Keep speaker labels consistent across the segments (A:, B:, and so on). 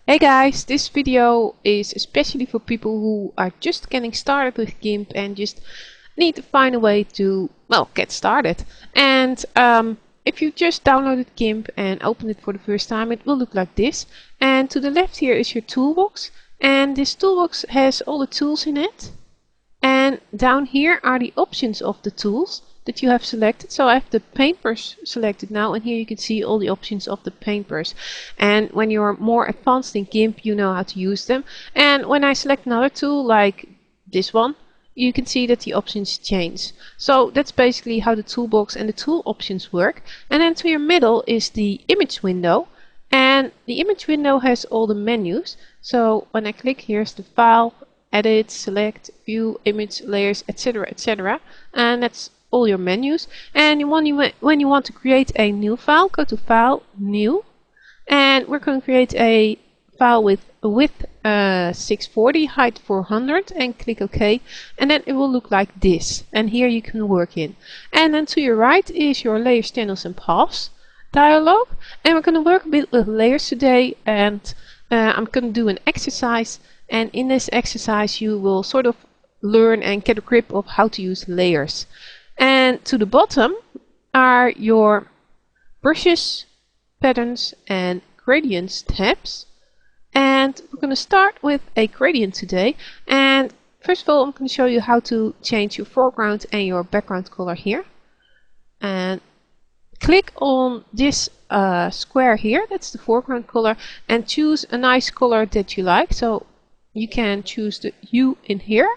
A: Hey guys, this video is especially for people who are just getting started with GIMP and just need to find a way to, well, get started. And if you just downloaded GIMP and opened it for the first time, it will look like this. And to the left here is your toolbox. And this toolbox has all the tools in it. And down here are the options of the tools that you have selected. So I have the paintbrush selected now, and here you can see all the options of the paintbrush. And when you're more advanced in GIMP, you know how to use them. And when I select another tool like this one, you can see that the options change. So that's basically how the toolbox and the tool options work. And then to your middle is the image window. And the image window has all the menus. So when I click, here's the file, edit, select, view, image, layers, etc, etc. And that's all your menus. And when you want to create a new file, go to File, New, and we're going to create a file with width 640, height 400, and click OK, and then it will look like this. And here you can work in. And then to your right is your layers, channels, and paths dialog, and we're going to work a bit with layers today. And I'm going to do an exercise, and in this exercise you will sort of learn and get a grip of how to use layers. And to the bottom are your brushes, patterns, and gradients tabs. And we're going to start with a gradient today. And first of all, I'm going to show you how to change your foreground and your background color here. And click on this square here, that's the foreground color, and choose a nice color that you like. So you can choose the hue in here.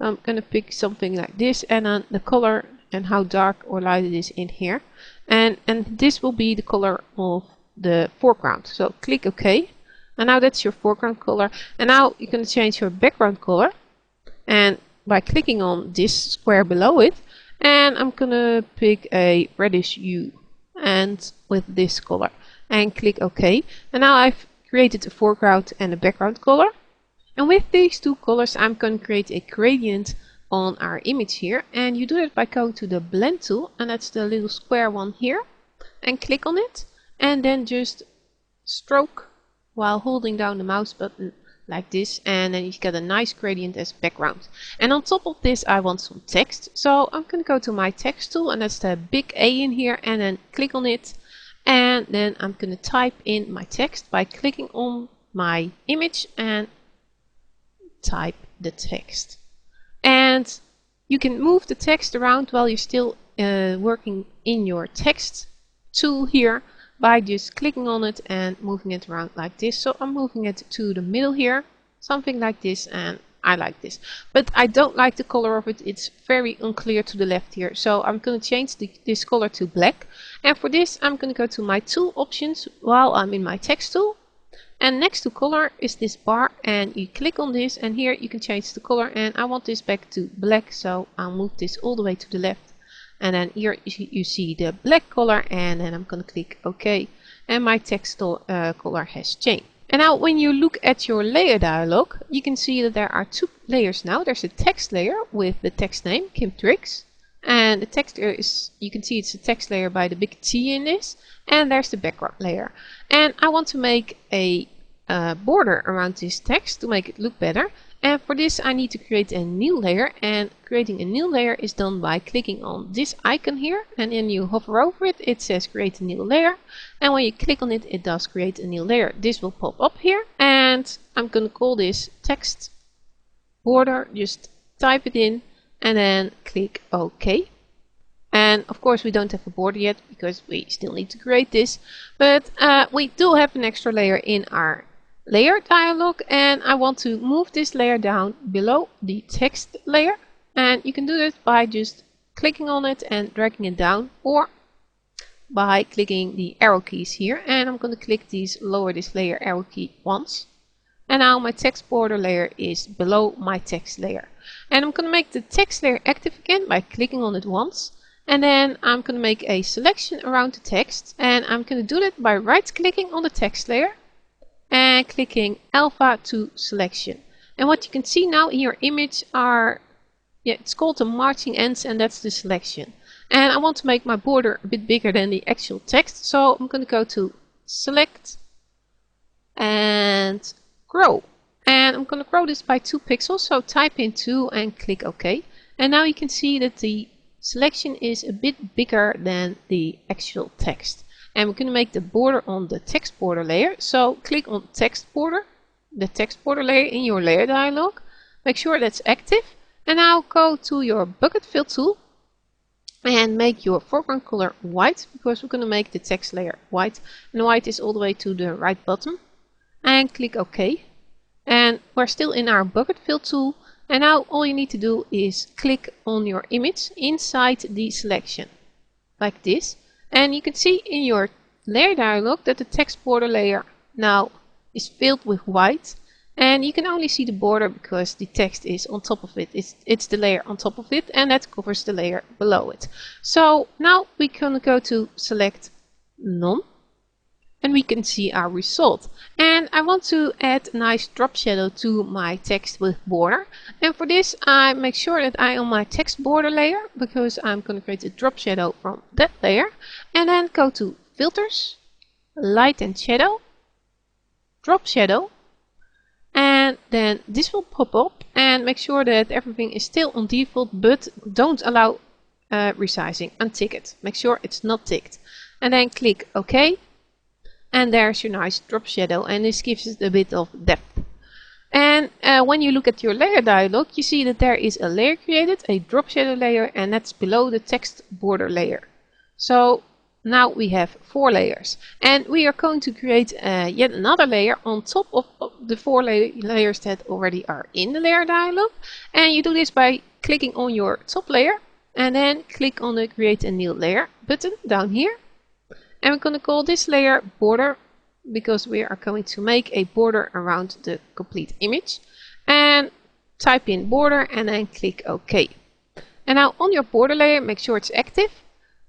A: I'm going to pick something like this, and then the color and how dark or light it is in here. And this will be the color of the foreground. So click OK. And now that's your foreground color. And now you're going to change your background color. And by clicking on this square below it, and I'm going to pick a reddish hue and with this color. And click OK. And now I've created a foreground and a background color. And with these two colors, I'm going to create a gradient on our image here. And you do it by going to the blend tool, and that's the little square one here, and click on it, and then just stroke while holding down the mouse button like this, and then you get a nice gradient as background. And on top of this I want some text, so I'm going to go to my text tool, and that's the big A in here, and then click on it, and then I'm going to type in my text by clicking on my image and type the text. And you can move the text around while you're still working in your text tool here by just clicking on it and moving it around like this. So I'm moving it to the middle here, something like this, and I like this. But I don't like the color of it, it's very unclear to the left here. So I'm going to change this color to black. And for this I'm going to go to my tool options while I'm in my text tool. And next to color is this bar, and you click on this, and here you can change the color, and I want this back to black, so I'll move this all the way to the left. And then here you see the black color, and then I'm going to click OK, and my text color has changed. And now when you look at your layer dialog, you can see that there are two layers now. There's a text layer with the text name GIMP Tricks, and the text layer is, you can see it's a text layer by the big T in this, and there's the background layer. And I want to make a border around this text to make it look better. And for this I need to create a new layer, and creating a new layer is done by clicking on this icon here, and then you hover over it, it says create a new layer, and when you click on it, it does create a new layer. This will pop up here, and I'm going to call this text border. Just type it in and then click OK. And of course we don't have a border yet because we still need to create this, but we do have an extra layer in our layer dialog, and I want to move this layer down below the text layer. And you can do this by just clicking on it and dragging it down, or by clicking the arrow keys here. And I'm going to click these, lower this layer arrow key once, and now my text border layer is below my text layer. And I'm going to make the text layer active again by clicking on it once, and then I'm going to make a selection around the text, and I'm going to do that by right clicking on the text layer and clicking alpha to selection. And what you can see now in your image are, it's called the marching ends, and that's the selection. And I want to make my border a bit bigger than the actual text, so I'm going to go to select and grow. And I'm going to grow this by 2 pixels, so type in 2 and click OK. And now you can see that the selection is a bit bigger than the actual text. And we're going to make the border on the text border layer. So click on text border, the text border layer in your layer dialog. Make sure that's active. And now go to your bucket fill tool and make your foreground color white, because we're going to make the text layer white. And white is all the way to the right bottom. And click OK. And we're still in our bucket fill tool. And now all you need to do is click on your image inside the selection, like this. And you can see in your layer dialog that the text border layer now is filled with white. And you can only see the border because the text is on top of it. It's the layer on top of it, and that covers the layer below it. So now we can go to select none. And we can see our result. And I want to add a nice drop shadow to my text with border. And for this I make sure that I on my text border layer, because I'm going to create a drop shadow from that layer. And then go to filters, light and shadow, drop shadow. And then this will pop up, and make sure that everything is still on default, but don't allow resizing. Untick it. Make sure it's not ticked. And then click OK. And there's your nice drop shadow, and this gives it a bit of depth. And when you look at your layer dialog, you see that there is a layer created, a drop shadow layer, and that's below the text border layer. So now we have 4 layers. And we are going to create yet another layer on top of the 4 layers that already are in the layer dialog. And you do this by clicking on your top layer, and then click on the create a new layer button down here. And we're going to call this layer border, because we are going to make a border around the complete image. And type in border and then click OK. And now on your border layer, make sure it's active.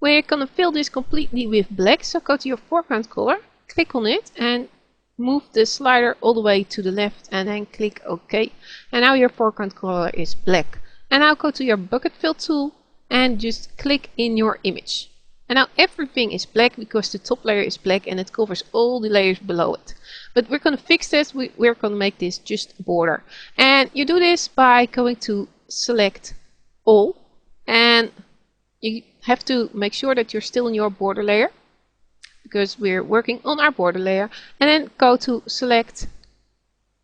A: We're going to fill this completely with black. So go to your foreground color, click on it and move the slider all the way to the left, and then click OK. And now your foreground color is black. And now go to your bucket fill tool and just click in your image. And now everything is black because the top layer is black and it covers all the layers below it. But we're going to fix this. We're going to make this just a border. And you do this by going to select all. And you have to make sure that you're still in your border layer, because we're working on our border layer. And then go to select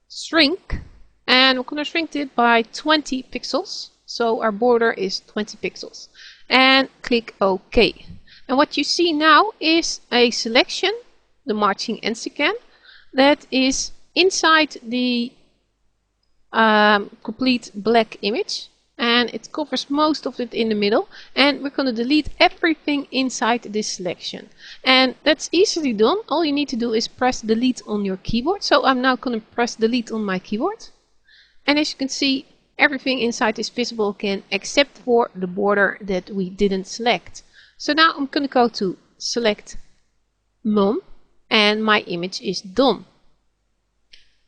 A: shrink. And we're going to shrink it by 20 pixels. So our border is 20 pixels. And click OK. And what you see now is a selection, the marching ants again, that is inside the complete black image. And it covers most of it in the middle. And we're going to delete everything inside this selection. And that's easily done. All you need to do is press delete on your keyboard. So I'm now going to press delete on my keyboard. And as you can see, everything inside is visible again, except for the border that we didn't select. So now I'm going to go to select none, and my image is done.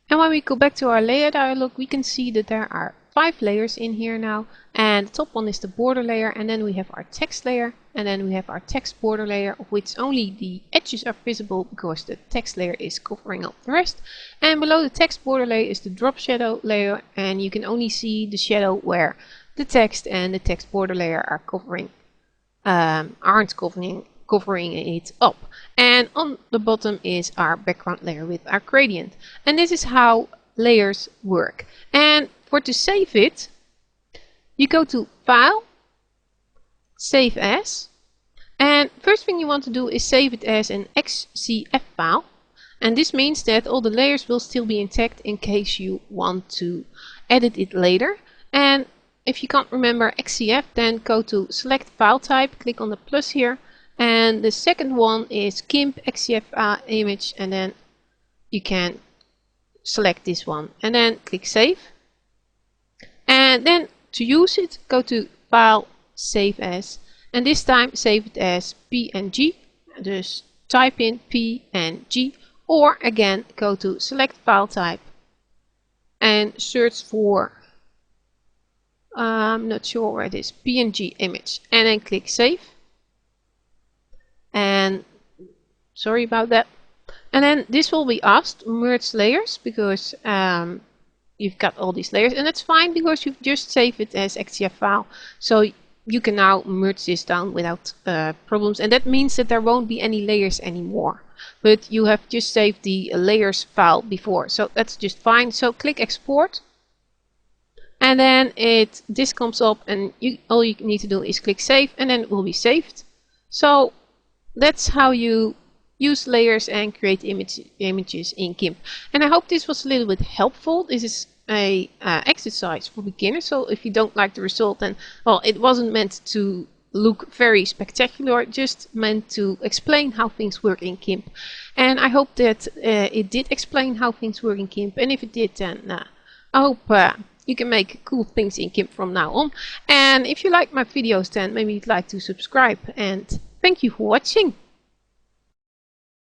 A: And when we go back to our layer dialog, we can see that there are 5 layers in here now. And the top one is the border layer, and then we have our text layer, and then we have our text border layer, of which only the edges are visible because the text layer is covering up the rest. And below the text border layer is the drop shadow layer, and you can only see the shadow where the text and the text border layer are aren't covering it up. And on the bottom is our background layer with our gradient. And this is how layers work. And to save it, you go to File, Save As, and first thing you want to do is save it as an XCF file. And this means that all the layers will still be intact in case you want to edit it later. And if you can't remember XCF, then go to select file type, click on the plus here, and the second one is GIMP XCF image, and then you can select this one and then click save. And then to use it, go to file, save as, and this time save it as PNG. Just type in PNG, or again go to select file type and search for I'm not sure where it is, PNG image, and then click save. And sorry about that. And then this will be asked, merge layers, because you've got all these layers, and that's fine because you've just saved it as XCF file. So you can now merge this down without problems, and that means that there won't be any layers anymore. But you have just saved the layers file before, so that's just fine. So click export, and then this comes up, and all you need to do is click save, and then it will be saved. So that's how you use layers and create images in GIMP. And I hope this was a little bit helpful. This is a exercise for beginners, so if you don't like the result, then well, it wasn't meant to look very spectacular, just meant to explain how things work in GIMP. And I hope that it did explain how things work in GIMP, and if it did, then I hope you can make cool things in GIMP from now on. And if you like my videos, then maybe you'd like to subscribe, and thank you for watching.